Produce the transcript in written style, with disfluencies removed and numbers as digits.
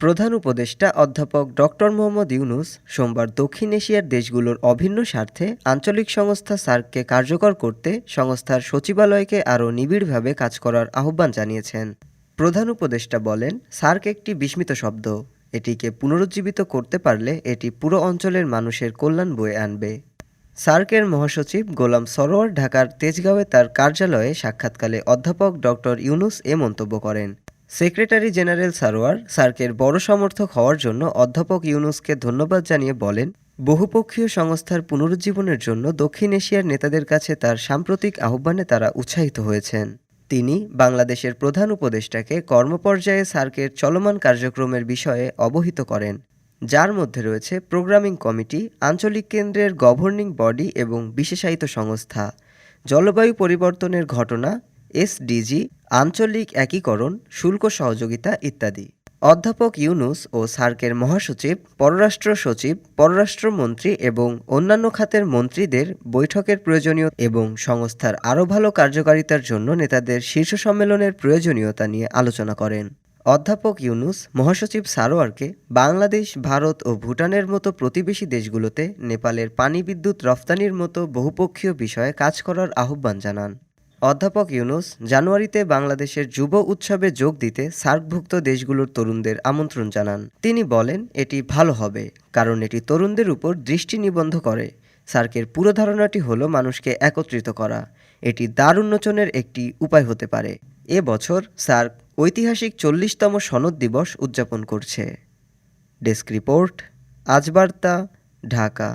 প্রধান উপদেষ্টা অধ্যাপক ডক্টর মোহাম্মদ ইউনূস সোমবার দক্ষিণ এশিয়ার দেশগুলোর অভিন্ন স্বার্থে আঞ্চলিক সংস্থা সার্ককে কার্যকর করতে সংস্থার সচিবালয়কে আরও নিবিড়ভাবে কাজ করার আহ্বান জানিয়েছেন। প্রধান উপদেষ্টা বলেন, সার্ক একটি বিস্মিত শব্দ। এটিকে পুনরুজ্জীবিত করতে পারলে এটি পুরো অঞ্চলের মানুষের কল্যাণ বয়ে আনবে। সার্কের মহাসচিব গোলাম সরোয়ার ঢাকার তেজগাঁওয়ে তার কার্যালয়ে সাক্ষাৎকালে অধ্যাপক ডক্টর ইউনূস এ মন্তব্য করেন। সেক্রেটারি জেনারেল সারোয়ার সার্কের বড় সমর্থক হওয়ার জন্য অধ্যাপক ইউনূসকে ধন্যবাদ জানিয়ে বলেন, বহুপক্ষীয় সংস্থার পুনরুজ্জীবনের জন্য দক্ষিণ এশিয়ার নেতাদের কাছে তার সাম্প্রতিক আহ্বানে তারা উৎসাহিত হয়েছেন। তিনি বাংলাদেশের প্রধান উপদেষ্টাকে কর্মপর্যায়ে সার্কের চলমান কার্যক্রমের বিষয়ে অবহিত করেন, যার মধ্যে রয়েছে প্রোগ্রামিং কমিটি, আঞ্চলিক কেন্দ্রের গভর্নিং বডি এবং বিশেষায়িত সংস্থা, জলবায়ু পরিবর্তনের ঘটনা, এসডিজি, আঞ্চলিক একীকরণ, শুল্ক সহযোগিতা ইত্যাদি। অধ্যাপক ইউনূস ও সার্কের মহাসচিব, পররাষ্ট্র সচিব, পররাষ্ট্রমন্ত্রী এবং অন্যান্য খাতের মন্ত্রীদের বৈঠকের প্রয়োজনীয় এবং সংস্থার আরও ভালো কার্যকারিতার জন্য নেতাদের শীর্ষ সম্মেলনের প্রয়োজনীয়তা নিয়ে আলোচনা করেন। অধ্যাপক ইউনূস মহাসচিব সারোয়ারকে বাংলাদেশ, ভারত ও ভুটানের মতো প্রতিবেশী দেশগুলোতে নেপালের পানি বিদ্যুৎ রফতানির মতো বহুপক্ষীয় বিষয়ে কাজ করার আহ্বান জানান। অধ্যাপক ইউনূস জানুয়ারিতে বাংলাদেশের যুব উৎসবে যোগ দিতে সার্কভুক্ত দেশগুলোর তরুণদের আমন্ত্রণ জানান। তিনি বলেন, এটি ভালো হবে, কারণ এটি তরুণদের উপর দৃষ্টি নিবদ্ধ করে। সার্কের পুরো ধারণাটি হলো মানুষকে একত্রিত করা। এটি দ্বার উন্মোচনের একটি উপায় হতে পারে। এ বছর সার্ক ঐতিহাসিক 40তম সনদ দিবস উদযাপন করছে। ডেস্ক রিপোর্ট, আজ বার্তা, ঢাকা।